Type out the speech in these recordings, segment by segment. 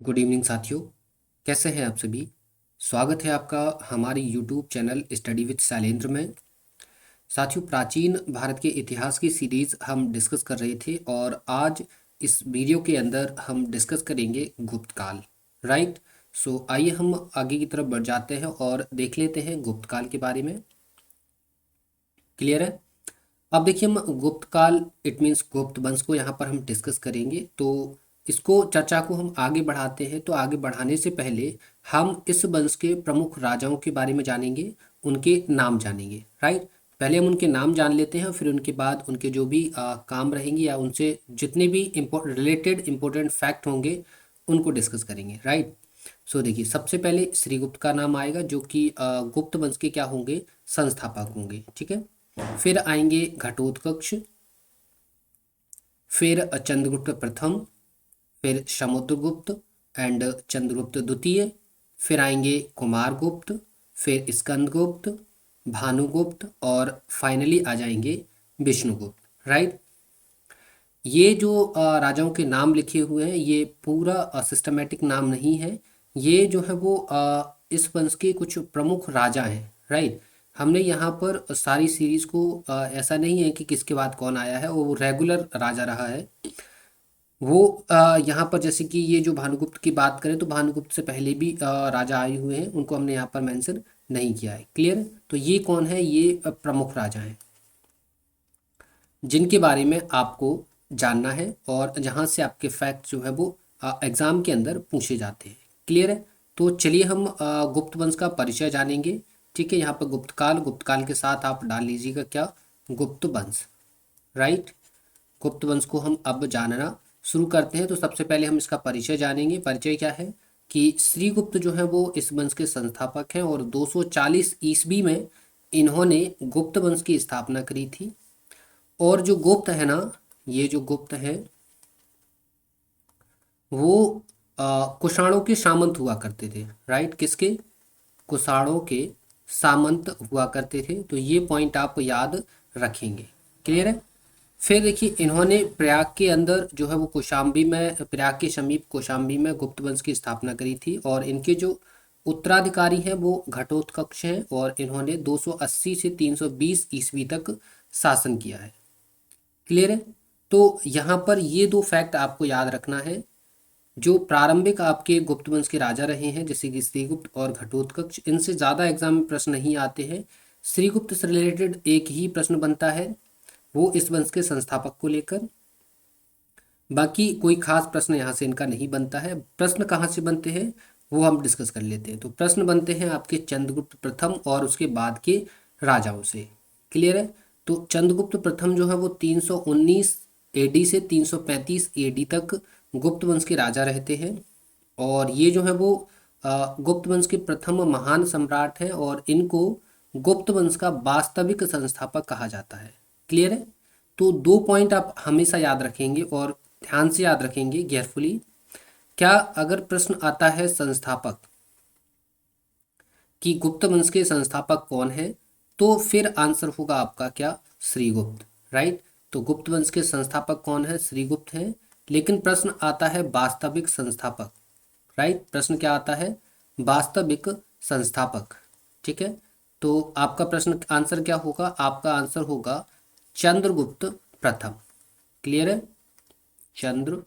Good evening साथियों। कैसे हैं आप सभी। स्वागत है आपका हमारी YouTube channel study with Shailendra में। साथियों, प्राचीन भारत के इतिहास की सीरीज हम डिस्कस कर रहे थे और आज इस वीडियो के अंदर हम डिस्कस करेंगे गुप्त काल। राइट। सो आइए हम आगे की तरफ बढ़ जाते हैं और देख लेते हैं गुप्त काल के बारे में। क्लियर है। अब देखिए, हम गुप्त काल इट मीन्स गुप्त वंश को यहाँ पर हम डिस्कस करेंगे। तो इसको चर्चा को हम आगे बढ़ाते हैं। तो आगे बढ़ाने से पहले हम इस वंश के प्रमुख राजाओं के बारे में जानेंगे, उनके नाम जानेंगे। राइट। पहले हम उनके नाम जान लेते हैं, फिर उनके बाद उनके जो भी काम रहेंगे या उनसे जितने भी रिलेटेड इंपॉर्टेंट फैक्ट होंगे उनको डिस्कस करेंगे। राइट। सो देखिए, सबसे पहले श्रीगुप्त का नाम आएगा जो कि गुप्त वंश के क्या होंगे, संस्थापक होंगे। ठीक है। फिर आएंगे घटोत्कच, फिर चंद्रगुप्त प्रथम, फिर समुद्रगुप्त एंड चंद्रगुप्त द्वितीय, फिर आएंगे कुमारगुप्त, फिर स्कंदगुप्त, भानुगुप्त और फाइनली आ जाएंगे विष्णुगुप्त। राइट। ये जो राजाओं के नाम लिखे हुए हैं ये पूरा सिस्टमेटिक नाम नहीं है। ये जो है वो इस वंश के कुछ प्रमुख राजा हैं। राइट। हमने यहाँ पर सारी सीरीज को ऐसा नहीं है कि किसके बाद कौन आया है, वो रेगुलर राजा रहा है वो। यहाँ पर जैसे कि ये जो भानुगुप्त की बात करें तो भानुगुप्त से पहले भी राजा आए हुए हैं, उनको हमने यहाँ पर मेंशन नहीं किया है। क्लियर। तो ये कौन है, ये प्रमुख राजा हैं जिनके बारे में आपको जानना है और जहाँ से आपके फैक्ट जो है वो एग्जाम के अंदर पूछे जाते हैं। क्लियर है। तो चलिए हम गुप्त वंश का परिचय जानेंगे। ठीक है। यहाँ पर गुप्त काल के साथ आप डाल लीजिएगा क्या, गुप्त वंश। राइट। गुप्त वंश को हम अब जानना शुरू करते हैं। तो सबसे पहले हम इसका परिचय जानेंगे। परिचय क्या है कि श्रीगुप्त जो है वो इस वंश के संस्थापक हैं और 240 ईस्वी में इन्होंने गुप्त वंश की स्थापना करी थी। और जो गुप्त है ना, ये जो गुप्त है वो कुषाणों के सामंत हुआ करते थे। राइट। किसके, कुषाणों के सामंत हुआ करते थे। तो ये पॉइंट आप याद रखेंगे। क्लियर है। फिर देखिए, इन्होंने प्रयाग के अंदर जो है वो कौशाम्बी में, प्रयाग के समीप कौशाम्बी में गुप्त वंश की स्थापना करी थी और इनके जो उत्तराधिकारी हैं वो घटोत्कच हैं और इन्होंने 280 से 320 ईस्वी तक शासन किया है। क्लियर है। तो यहाँ पर ये दो फैक्ट आपको याद रखना है। जो प्रारंभिक आपके गुप्त वंश के राजा रहे हैं जैसे कि श्रीगुप्त और घटोत्कच, इनसे ज़्यादा एग्जाम में प्रश्न नहीं आते हैं। श्रीगुप्त से रिलेटेड एक ही प्रश्न बनता है, वो इस वंश के संस्थापक को लेकर। बाकी कोई खास प्रश्न यहाँ से इनका नहीं बनता है। प्रश्न कहाँ से बनते हैं वो हम डिस्कस कर लेते हैं। तो प्रश्न बनते हैं आपके चंद्रगुप्त प्रथम और उसके बाद के राजाओं से। क्लियर है। तो चंद्रगुप्त प्रथम जो है वो 319 एडी से 335 एडी तक गुप्त वंश के राजा रहते हैं और ये जो है वो गुप्त वंश के प्रथम महान सम्राट हैं और इनको गुप्त वंश का वास्तविक संस्थापक कहा जाता है। क्लियर है। तो दो पॉइंट आप हमेशा याद रखेंगे और ध्यान से याद रखेंगे केयरफुली। क्या अगर प्रश्न आता है संस्थापक कि गुप्त वंश के संस्थापक कौन है, तो फिर आंसर होगा आपका क्या, श्रीगुप्त। राइट। तो गुप्त वंश के संस्थापक कौन है, श्रीगुप्त है। लेकिन प्रश्न आता है वास्तविक संस्थापक। राइट। प्रश्न क्या आता है, वास्तविक संस्थापक। ठीक है। तो आपका प्रश्न आंसर क्या होगा, आपका आंसर होगा चंद्रगुप्त प्रथम। क्लियर है। चंद्रगुप्त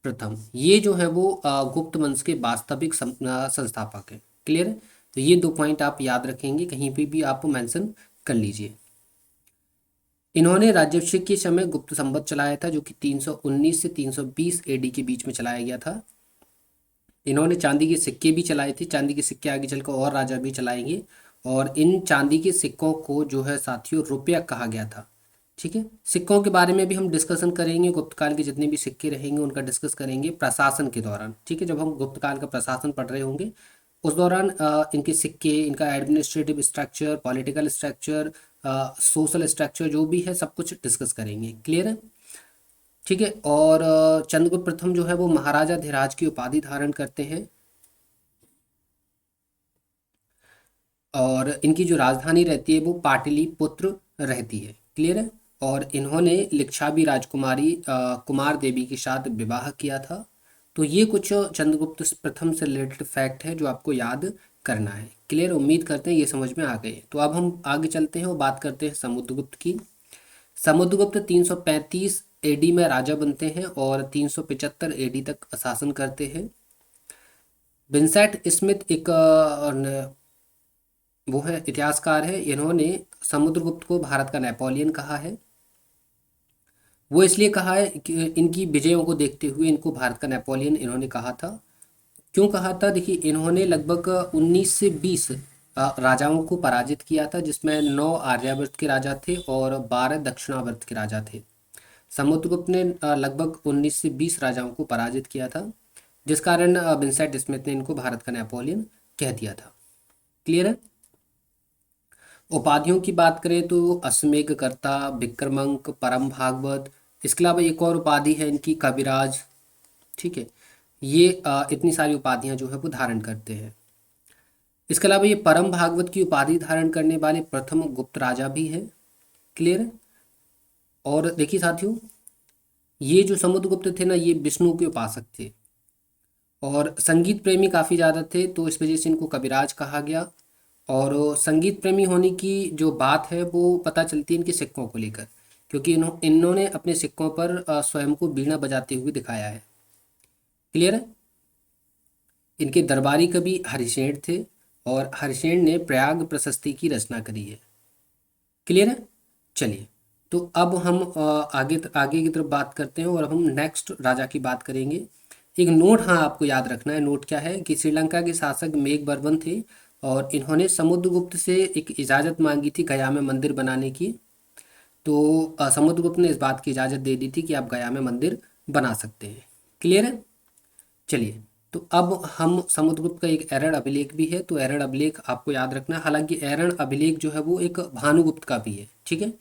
प्रथम ये जो है वो गुप्त वंश के वास्तविक संस्थापक है। क्लियर है। तो ये दो पॉइंट आप याद रखेंगे, कहीं पे भी आप मेंशन कर लीजिए। इन्होंने राज्यभिषेक के समय गुप्त संवत चलाया था जो कि 319 से 320 एडी के बीच में चलाया गया था। इन्होंने चांदी के सिक्के भी चलाए थे। चांदी के सिक्के आगे चलकर और राजा भी चलाएंगे और इन चांदी के सिक्कों को जो है साथियों रुपया कहा गया था। ठीक है। सिक्कों के बारे में भी हम डिस्कशन करेंगे, गुप्त काल के जितने भी सिक्के रहेंगे उनका डिस्कस करेंगे प्रशासन के दौरान। ठीक है। जब हम गुप्त काल का प्रशासन पढ़ रहे होंगे उस दौरान इनके सिक्के, इनका administrative structure, political structure, social structure जो भी है सब कुछ डिस्कस करेंगे। क्लियर है। ठीक है। और चंद्रगुप्त प्रथम जो है वो महाराजा धीराज की उपाधि धारण करते हैं और इनकी जो राजधानी रहती है वो पाटलिपुत्र रहती है। क्लियर है। और इन्होंने लिच्छावी राजकुमारी कुमार देवी के साथ विवाह किया था। तो ये कुछ चंद्रगुप्त प्रथम से रिलेटेड फैक्ट है जो आपको याद करना है। क्लियर, उम्मीद करते हैं ये समझ में आ गए। तो अब हम आगे चलते हैं और बात करते हैं समुद्रगुप्त की। समुद्रगुप्त 335 एडी में राजा बनते हैं और 375 एडी तक शासन करते हैं। विंसेंट स्मिथ एक वो है इतिहासकार है, इन्होंने समुद्रगुप्त को भारत का नेपोलियन कहा है। वो इसलिए कहा है कि इनकी विजयों को देखते हुए इनको भारत का नेपोलियन इन्होंने कहा था। क्यों कहा था? देखिए, इन्होंने लगभग 19 से 20 राजाओं को पराजित किया था, जिसमें 9 आर्यावर्त के राजा थे और 12 दक्षिणावर्त के राजा थे। समुद्रगुप्त ने लगभग 19 से 20 राजाओं को पराजित किया था, जिस कारण विंसेंट स्मिथ ने इनको भारत का नेपोलियन कह दिया था। क्लियर है? उपाधियों की बात करें तो अश्वमेधकर्ता, विक्रमांक, परम भागवत, इसके अलावा एक और उपाधि है इनकी कविराज। ठीक है, ये इतनी सारी उपाधियां जो है वो धारण करते हैं। इसके अलावा ये परम भागवत की उपाधि धारण करने वाले प्रथम गुप्त राजा भी है। क्लियर है? और देखिए साथियों, ये जो समुद्रगुप्त थे ना, ये विष्णु के उपासक थे और संगीत प्रेमी काफ़ी ज़्यादा थे, तो इस वजह से इनको कविराज कहा गया। और संगीत प्रेमी होने की जो बात है वो पता चलती है इनके सिक्कों को लेकर, क्योंकि इन्होंने अपने सिक्कों पर स्वयं को वीणा बजाते हुए दिखाया है। क्लियर है? इनके दरबारी कवि हरिशेन थे और हरिशेन ने प्रयाग प्रशस्ति की रचना करी है। क्लियर है? चलिए, तो अब हम आगे आगे की तरफ बात करते हैं और अब हम नेक्स्ट राजा की बात करेंगे। एक नोट हाँ आपको याद रखना है। नोट क्या है कि श्रीलंका के शासक मेघवर्मन थे और इन्होंने समुद्रगुप्त से एक इजाज़त मांगी थी गया में मंदिर बनाने की। तो समुद्रगुप्त ने इस बात की इजाज़त दे दी थी कि आप गया में मंदिर बना सकते हैं। क्लियर है? चलिए, तो अब हम समुद्रगुप्त का एक एरण अभिलेख भी है, तो एरण अभिलेख आपको याद रखना है। हालांकि एरण अभिलेख जो है वो एक भानुगुप्त का भी है। ठीक है,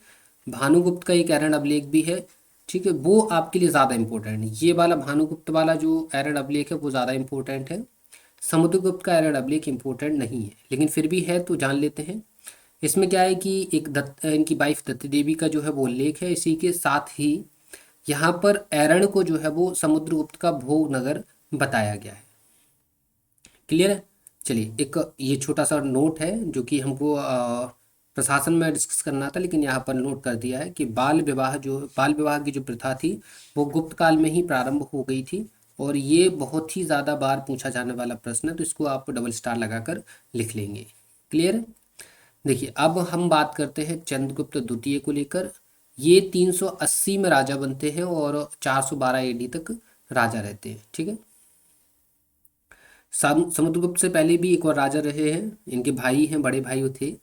भानुगुप्त का एक एरण अभिलेख भी है। ठीक है, वो आपके लिए ज़्यादा इंपॉर्टेंट है। ये वाला भानुगुप्त वाला जो एरण अभिलेख है वो ज़्यादा इंपॉर्टेंट है। समुद्रगुप्त का एरण अभिलेख इंपॉर्टेंट नहीं है, लेकिन फिर भी है तो जान लेते हैं। इसमें क्या है कि एक इनकी वाइफ दत्ती देवी का जो है वो उल्लेख है। इसी के साथ ही यहाँ पर एरण को जो है वो समुद्रगुप्त का भोग नगर बताया गया है। क्लियर है? चलिए, एक ये छोटा सा नोट है जो कि हमको प्रशासन में डिस्कस करना था, लेकिन यहाँ पर नोट कर दिया है कि बाल विवाह की जो प्रथा थी वो गुप्त काल में ही प्रारंभ हो गई थी। और ये बहुत ही ज़्यादा बार पूछा जाने वाला प्रश्न है, तो इसको आप डबल स्टार लगाकर लिख लेंगे। क्लियर है? देखिए, अब हम बात करते हैं चंद्रगुप्त द्वितीय को लेकर। ये 380 में राजा बनते हैं और 412 एडी तक राजा रहते हैं। ठीक है, समुद्रगुप्त से पहले भी एक और राजा रहे हैं, इनके भाई हैं, बड़े भाई थे,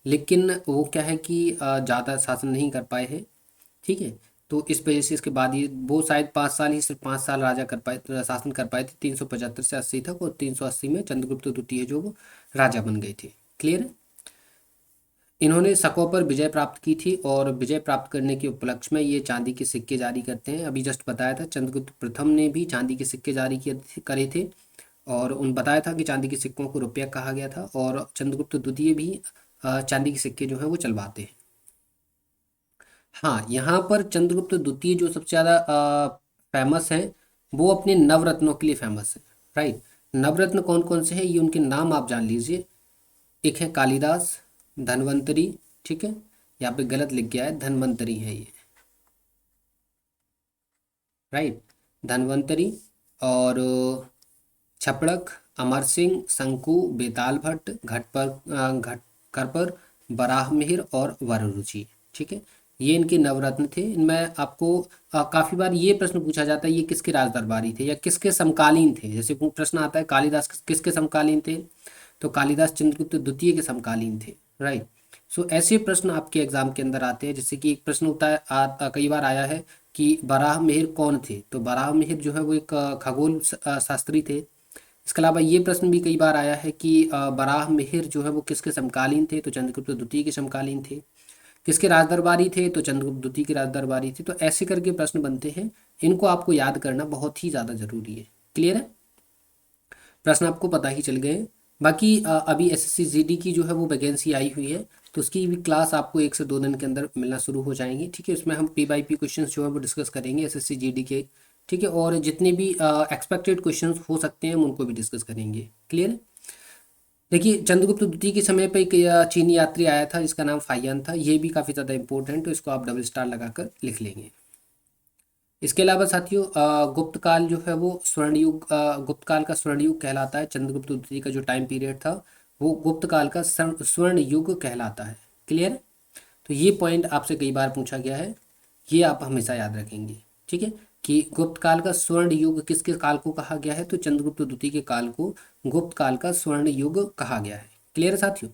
लेकिन वो क्या है कि ज़्यादा शासन नहीं कर पाए हैं। ठीक है, तो इस वजह से इसके बाद ये वो शायद 5 साल ही, सिर्फ 5 साल राजा कर पाए, शासन कर पाए थे 375 से 80 तक, और 380 में चंद्रगुप्त द्वितीय जो वो राजा बन गए थे। क्लियर है? इन्होंने शकों पर विजय प्राप्त की थी और विजय प्राप्त करने के उपलक्ष्य में ये चांदी के सिक्के जारी करते हैं। अभी जस्ट बताया था चंद्रगुप्त प्रथम ने भी चांदी के सिक्के जारी करे थे, और उन बताया था कि चांदी के सिक्कों को रुपया कहा गया था, और चंद्रगुप्त द्वितीय भी चांदी के सिक्के जो हैं वो चलवाते हैं। हाँ, यहाँ पर चंद्रगुप्त द्वितीय जो सबसे ज़्यादा फेमस हैं वो अपने नवरत्नों के लिए फेमस है। राइट, नवरत्न कौन कौन से हैं ये उनके नाम आप जान लीजिए। एक है कालिदास, धन्वंतरी। ठीक है, यहाँ पे गलत लिख गया है, धन्वंतरी है ये। राइट, धन्वंतरी। और छपड़क, अमर सिंह, शंकु, बेताल भट्ट, घटकर, बराहमिहिर और वररुचि। ठीक है, ये इनके नवरत्न थे। इनमें आपको काफी बार ये प्रश्न पूछा जाता है ये किसके राज दरबारी थे या किसके समकालीन थे। जैसे प्रश्न आता है कालिदास किसके समकालीन थे, तो कालिदास चंद्रगुप्त द्वितीय के समकालीन थे। राइट, सो ऐसे प्रश्न आपके एग्जाम के अंदर आते हैं। जैसे कि एक प्रश्न होता है कई बार आया है कि बराहमिहिर कौन थे, तो बराहमिहिर जो है वो एक खगोल शास्त्री थे। इसके अलावा ये प्रश्न भी कई बार आया है कि बराहमिहिर जो है वो किसके समकालीन थे, तो चंद्रगुप्त द्वितीय के समकालीन थे। किसके राज दरबारी थे, तो चंद्रगुप्त द्वितीय के राज दरबारी थे। तो ऐसे करके प्रश्न बनते हैं, इनको आपको याद करना बहुत ही ज़्यादा जरूरी है। क्लियर है? प्रश्न आपको पता ही चल गए। बाकी अभी एसएससी जीडी की जो है वो वैकेंसी आई हुई है, तो उसकी भी क्लास आपको 1 से 2 दिन के अंदर मिलना शुरू हो जाएंगी। ठीक है, इसमें हम पी बाई पी क्वेश्चन जो है वो डिस्कस करेंगे एसएससी जीडी के। ठीक है, और जितने भी एक्सपेक्टेड क्वेश्चन हो सकते हैं हम उनको भी डिस्कस करेंगे। क्लियर है। देखिए, चंद्रगुप्त द्वितीय के समय पे एक चीनी यात्री आया था जिसका नाम फाहियान था। ये भी काफ़ी ज़्यादा इंपॉर्टेंट, तो इसको आप डबल स्टार लगाकर लिख लेंगे। इसके अलावा साथियों, गुप्त काल जो है वो स्वर्ण युग, गुप्त काल का स्वर्ण युग कहलाता है। चंद्रगुप्त द्वितीय का जो टाइम पीरियड था वो गुप्त काल का स्वर्ण युग कहलाता है। क्लियर है। तो ये पॉइंट आपसे कई बार पूछा गया है, ये आप हमेशा याद रखेंगे। ठीक है, कि गुप्त काल का स्वर्ण युग किसके काल को कहा गया है, तो चंद्रगुप्त द्वितीय के काल को गुप्त काल का स्वर्ण युग कहा गया है। क्लियर है साथियों।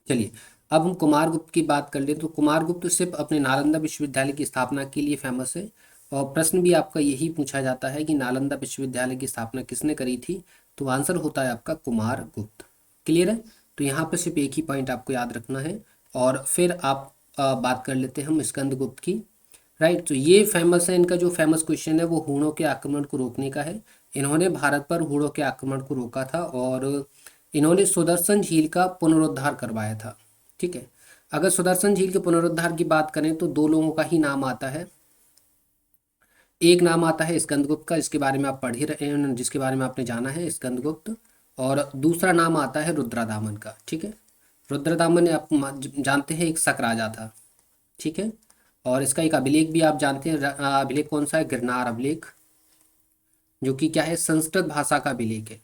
चलिए, अब हम कुमारगुप्त की बात कर लें। तो कुमारगुप्त सिर्फ अपने नालंदा विश्वविद्यालय की स्थापना के लिए फेमस है, और प्रश्न भी आपका यही पूछा जाता है कि नालंदा विश्वविद्यालय की स्थापना किसने करी थी, तो आंसर होता है आपका कुमारगुप्त। क्लियर है। तो यहाँ पे सिर्फ एक ही पॉइंट आपको याद रखना है, और फिर आप बात कर लेते हैं हम स्कंदगुप्त की। राइट, तो ये फेमस है, इनका जो फेमस क्वेश्चन है वो हूणों के आक्रमण को रोकने का है। इन्होंने भारत पर हूणों के आक्रमण को रोका था, और इन्होंने सुदर्शन झील का पुनरुद्धार करवाया था। ठीक है, अगर सुदर्शन झील के पुनरुद्धार की बात करें तो दो लोगों का ही नाम आता है। एक नाम आता है स्कंदगुप्त का, इसके बारे में आप पढ़ ही रहे हैं, जिसके बारे में आपने जाना है स्कंदगुप्त। और दूसरा नाम आता है रुद्रदामन का। ठीक है, रुद्रदामन आप जानते हैं एक शक राजा था। ठीक है, और इसका एक अभिलेख भी आप जानते हैं। अभिलेख कौन सा है, गिरनार अभिलेख, जो कि क्या है, संस्कृत भाषा का अभिलेख है।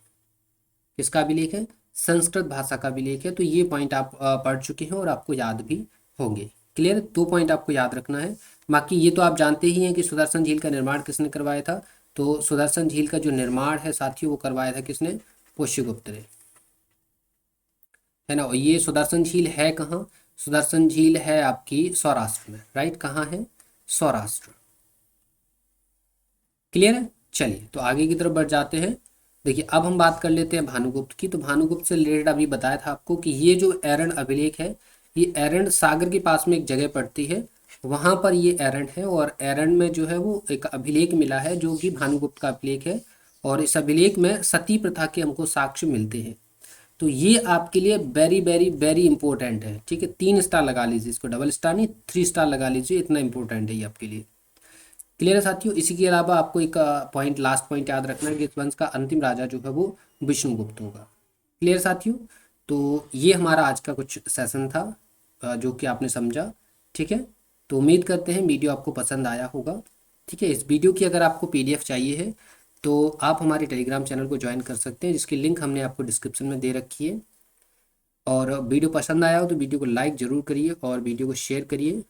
किसका अभिलेख है, संस्कृत भाषा का अभिलेख है। तो ये पॉइंट आप पढ़ चुके हैं और आपको याद भी होंगे। क्लियर, 2 पॉइंट आपको याद रखना है। बाकी ये तो आप जानते ही हैं कि सुदर्शन झील का निर्माण किसने करवाया था। तो सुदर्शन झील का जो निर्माण है साथियों वो करवाया था किसने, पुष्यगुप्त ने, है ना। और ये सुदर्शन झील है कहाँ, सुदर्शन झील है आपकी सौराष्ट्र में। राइट, कहाँ है, सौराष्ट्र। क्लियर है। चलिए, तो आगे की तरफ बढ़ जाते हैं। देखिए, अब हम बात कर लेते हैं भानुगुप्त की। तो भानुगुप्त से रिलेटेड अभी बताया था आपको कि ये जो एरंड अभिलेख है, ये एरंड सागर के पास में एक जगह पड़ती है, वहां पर ये एरंड है। और एरंड में जो है वो एक अभिलेख मिला है जो कि भानुगुप्त का अभिलेख है, और इस अभिलेख में सती प्रथा के हमको साक्ष्य मिलते हैं। तो ये आपके लिए वेरी वेरी वेरी इंपॉर्टेंट है। ठीक है, 3 स्टार लगा लीजिए इसको, डबल स्टार नहीं 3 स्टार लगा लीजिए, इतना इंपॉर्टेंट है ये आपके लिए। क्लियर है साथियों। इसी के अलावा आपको एक पॉइंट, लास्ट पॉइंट याद रखना है कि इस वंश का अंतिम राजा जो है वो विष्णुगुप्त होगा। क्लियर साथियों। तो ये हमारा आज का कुछ सेशन था, जो कि आपने समझा। ठीक है, तो उम्मीद करते हैं वीडियो आपको पसंद आया होगा। ठीक है, इस वीडियो की अगर आपको पीडीएफ चाहिए है तो आप हमारे टेलीग्राम चैनल को ज्वाइन कर सकते हैं, जिसकी लिंक हमने आपको डिस्क्रिप्शन में दे रखी है। और वीडियो पसंद आया हो तो वीडियो को लाइक ज़रूर करिए और वीडियो को शेयर करिए,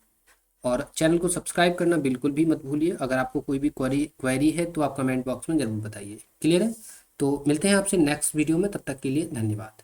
और चैनल को सब्सक्राइब करना बिल्कुल भी मत भूलिए। अगर आपको कोई भी क्वेरी है तो आप कमेंट बॉक्स में ज़रूर बताइए। क्लियर है। तो मिलते हैं आपसे नेक्स्ट वीडियो में, तब तक के लिए धन्यवाद।